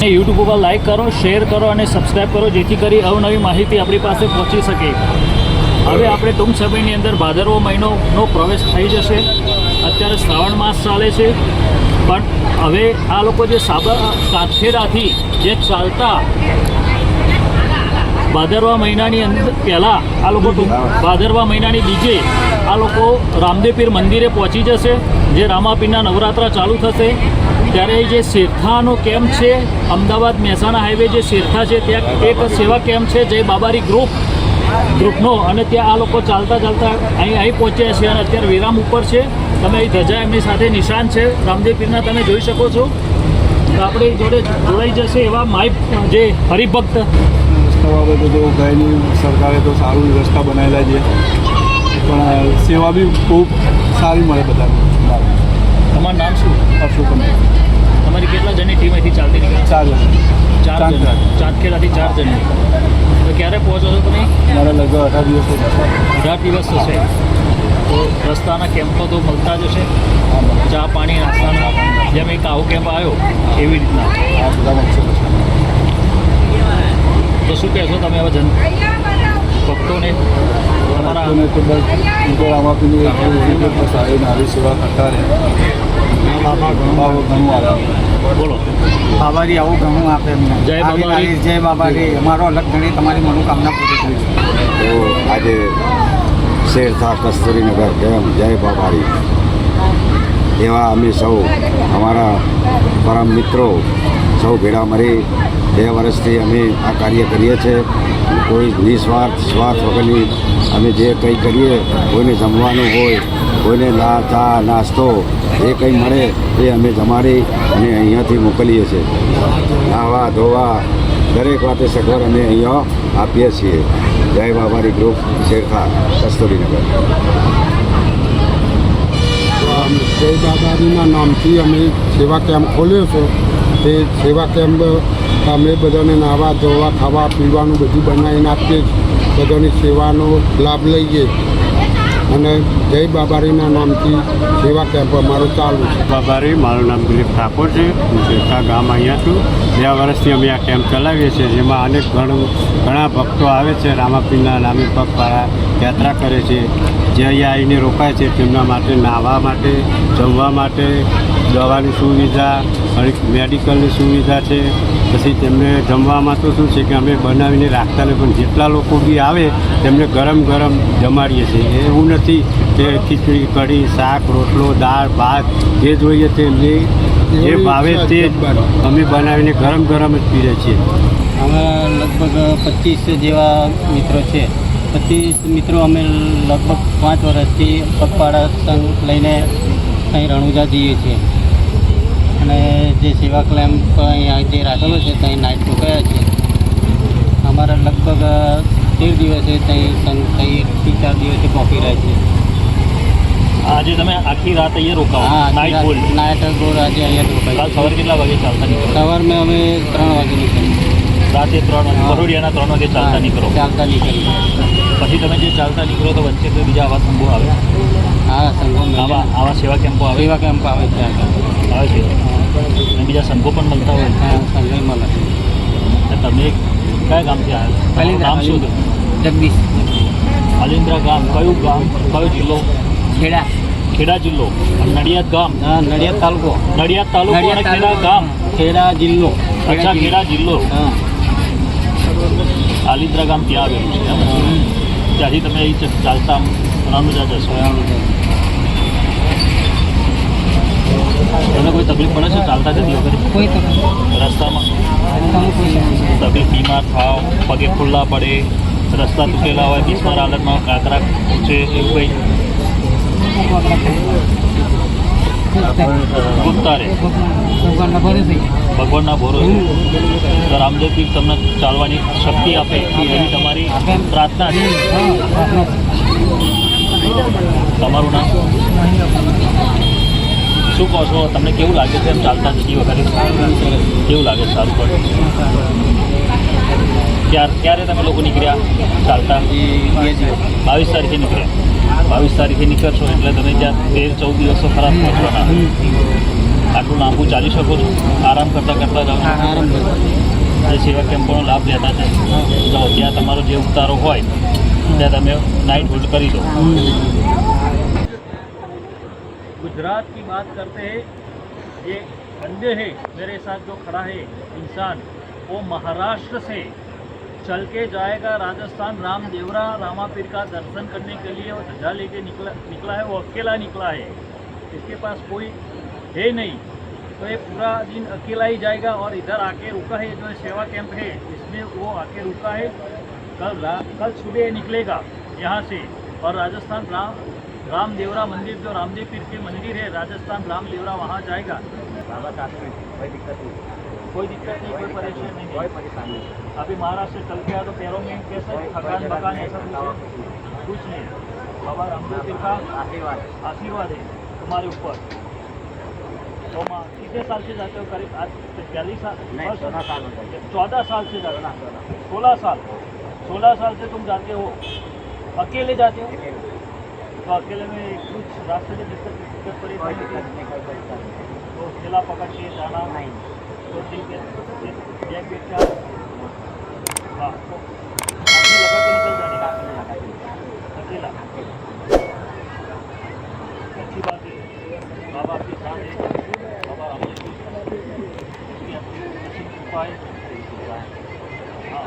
ચેનલને યુટ્યુબ ઉપર લાઇક કરો, શેર કરો અને સબસ્ક્રાઈબ કરો, જેથી કરી અવનવી માહિતી આપણી પાસે પહોંચી શકે. હવે આપણે ટૂંક સમયની અંદર ભાદરવો મહિનોનો પ્રવેશ થઈ જશે. અત્યારે શ્રાવણ માસ ચાલે છે, પણ હવે આ લોકો જે કાઠેડાથી જે ચાલતા ભાદરવા મહિનાની અંદર પહેલાં આ લોકો ભાદરવા મહિનાની બીજે આ લોકો રામદેવપીર મંદિરે પહોંચી જશે. જે રામાપીરના નવરાત્રા ચાલુ થશે ત્યારે જે શેરથાનો કેમ્પ છે, અમદાવાદ મહેસાણા હાઈવે જે શેરથા છે ત્યાં એક સેવા કેમ્પ છે જય બાબારી ગ્રુપનો, અને ત્યાં આ લોકો ચાલતા અહીં પહોંચ્યા છે અને અત્યારે વિરામ ઉપર છે. તમે અહીં ધજા એમની સાથે નિશાન છે રામદેવપીરના તમે જોઈ શકો છો. તો આપણી જોડે જોડાઈ જશે એવા માય જે હરિભક્ત. રસ્તા બાબતે તો ગાયની સરકારે તો સારું રસ્તા બનાવેલા છે, પણ સેવા બી ખૂબ સારી મળે બધાને. તમારું નામ શું? અશોક. તમારી કેટલા જણની ટીમ અહીંથી ચાલતી નીકળે? 4 જણ. ચાંદખેડાથી 4 જણ. તો ક્યારે પહોંચો છો તમે? મારા લગભગ 18 દિવસ. 18 દિવસ થશે. તો રસ્તાના કેમ્પો તો મળતા જ હશે, ચા પાણી નાસ્તાના, જેમ એક આવો કેમ્પ આવ્યો એવી રીતના. આ બધા મળશે. તો શું કહેશો તમે હવે ભક્તોને? તમારા તો બસ રામાપીની સારી નારી સેવા કરતા રહે. ઘણું આવે. બોલો. બાબાજી આવું ઘણું આપે એમને. જય બાબાજી. જય બાબાજી. અમારો અલગ ઘણી તમારી મનોકામના પૂરી કરી. તો આજે શેરથા કસ્તુરીનગર કેમ જય બાબારી એવા અમે સૌ અમારા પરમ મિત્રો સૌ ભેળા મળી 2 વર્ષથી અમે આ કાર્ય કરીએ છીએ. કોઈ સ્વાર્થ વગરની અમે જે કંઈ કરીએ, કોઈને જમવાનું હોય, કોઈને ચા નાસ્તો જે કંઈ મળે એ અમે જમાડી અને અહીંયાથી મોકલીએ છીએ. નાહવા ધોવા દરેક વાતે સગવડ અમે અહીંયા આપીએ છીએ. જય બાબારી ગ્રુપ શેરથા કસ્તુરીનગર. જય બાબાજીના નામથી અમે સેવા કેમ્પ ખોલ્યો છે. તે સેવા કેમ્પ અમે બધાને નાહવા ધોવા ખાવા પીવાનું બધું બનાવીને આપીએ છીએ. બધાની સેવાનો લાભ લઈએ અને જય બાબારીના નામથી સેવા કેમ્પ અમારો ચાલુ છે. બાબારી, મારું નામ દિલીપ ઠાકોર છે. હું શેરથા ગામ અહીંયા છું. 2 વર્ષથી અમે આ કેમ્પ ચલાવીએ છીએ, જેમાં ઘણા ભક્તો આવે છે. રામાપીરના નામે પગપાળા યાત્રા કરે છે. જે અહીંયા આવીને રોકાય છે તેમના માટે નાહવા માટે, જમવા માટે, દવાની સુવિધા, મેડિકલની સુવિધા છે. પછી તેમને જમવામાં તો શું છે કે અમે બનાવીને રાખતા ને, પણ જેટલા લોકો બી આવે તેમને ગરમ જમાડીએ છીએ. એવું નથી કે ખીચડી કઢી શાક રોટલો દાળ ભાત જે જોઈએ તે એમને જે ભાવે તે અમે બનાવીને ગરમ જ પીએ છીએ. અમે લગભગ 25 જેવા મિત્રો છે. 25 મિત્રો અમે લગભગ 5 વર્ષથી પગપાળા સંઘ લઈને અહીં રણુજા જઈએ છીએ. અને જે સેવા કેમ્પ અહીંયા જે રાખેલો છે ત્યાં નાઇટ રોકાયા છે. અમારા લગભગ 13 દિવસે ત્યાં સંઘ થઈ 4 દિવસે પહોંચી રહ્યા છે. આજે તમે આખી રાત અહીંયા રોકાવો? હા, નાઇટ બોલ આજે અહીંયા રોકાય. કાલ સવારે કેટલા વાગે ચાલતા નીકળો? સવારમાં અમે 3 વાગે નીકળીએ. રાતે 3 વાગે, બરોડિયાના 3 વાગે ચાલતા નીકળો? ચાલતા નીકળીએ. પછી તમે જે ચાલતા નીકળો તો વચ્ચે કોઈ બીજા આવા સંઘો આવે? હા, સંઘો આવા સેવા કેમ્પો આવે? સેવા કેમ્પ આવે છે આગળ. આવે છે. અને બીજા સંઘો પણ મળતા હોય? હા, સંઘો મળે. તમે કયા ગામથી આવ્યા? નામ શું હતું? જગદીશ. અલિન્દ્રા ગામ. કયું ગામ? કયો જિલ્લો? ખેડા જિલ્લો. નડિયાદ ગામ? હા, નડિયાદ તાલુકો. નડિયાદ તાલુકો અને ખેડા ગામ? ખેડા જિલ્લો. અચ્છા, ખેડા જિલ્લો. હા. આલિન્દ્રા ગામ ત્યાં આવેલું છે. ત્યાંથી તમે અહીં ચાલતા રણુજા જશો? તમને કોઈ તકલીફ પડે છે ચાલતા જતી વખતે? કોઈ તકલીફ રસ્તામાં કોઈ તકલીફ? બીમાર થાવ, પગે ખુલ્લા પડે, રસ્તા તૂટેલા હોય, બિસ્માર હાલતમાં કાંકરા છે એવું કંઈ? ગુપ્તા રે ભગવાનના ભરોસે. તો રામદેવપીર તમને ચાલવાની શક્તિ આપે એવી તમારી પ્રાર્થના છે. તમારું નામ શું કહો છો? તમને કેવું લાગે છે એમ ચાલતા જતી વખતે? કેવું લાગે? સારું પડે. ક્યારે તમે લોકો નીકળ્યા ચાલતા? 22 તારીખે નીકળ્યા. 22 તારીખે નીકળશો એટલે તમે જ્યાં 13-14 દિવસો ખરાબ પહોંચવાના. આટલું લાંબુ ચાલી શકો છો, આરામ કરતાં કરતાં જાઓ છો? આરામ કરો. જે સેવા કેમ્પોનો લાભ લેતા છે તો ત્યાં તમારો જે ઉતારો હોય ત્યાં તમે नाइट होल्ड કરી दो। गुजरात की बात करते हैं, ये बंदे है मेरे साथ जो खड़ा है इंसान, वो महाराष्ट्र से चल के जाएगा राजस्थान रामदेवरा रामापीर का दर्शन करने के लिए। वो ध्वजा लेके निकला है, वो अकेला निकला है, इसके पास कोई है नहीं, तो ये पूरा दिन अकेला ही जाएगा और इधर आके रुका है। जो सेवा कैंप है इसमें वो आके रुका है। कल सुबह निकलेगा यहाँ से और राजस्थान रामदेवरा मंदिर, जो रामदेव पीर के मंदिर है राजस्थान रामदेवरा, वहाँ जाएगा। कोई दिक्कत नहीं, कोई परेशानी नहीं, कोई परेशानी नहीं। अभी महाराष्ट्र से चल के आया तो पैरों में कैसे थकान बकान ऐसा कुछ नहीं है। बाबा रामदेव पीर का आशीर्वाद है तुम्हारे ऊपर। तो माँ कितने साल से जाते हो? करीब आज 42 साल? 14 साल से जाते हो? 16 साल से तुम जाते हो, अकेले जाते हो? तो अकेले में कुछ रास्ते में दिक्कत परेशानी तो ठेला पकड़ के जाना नहीं, तो ठीक है, एक बेटा हाँ तो लगा के निकल जाने का अकेला। अच्छी बात है, बाबा आपके साथ है, बाबा रामदेव कृपा है। हाँ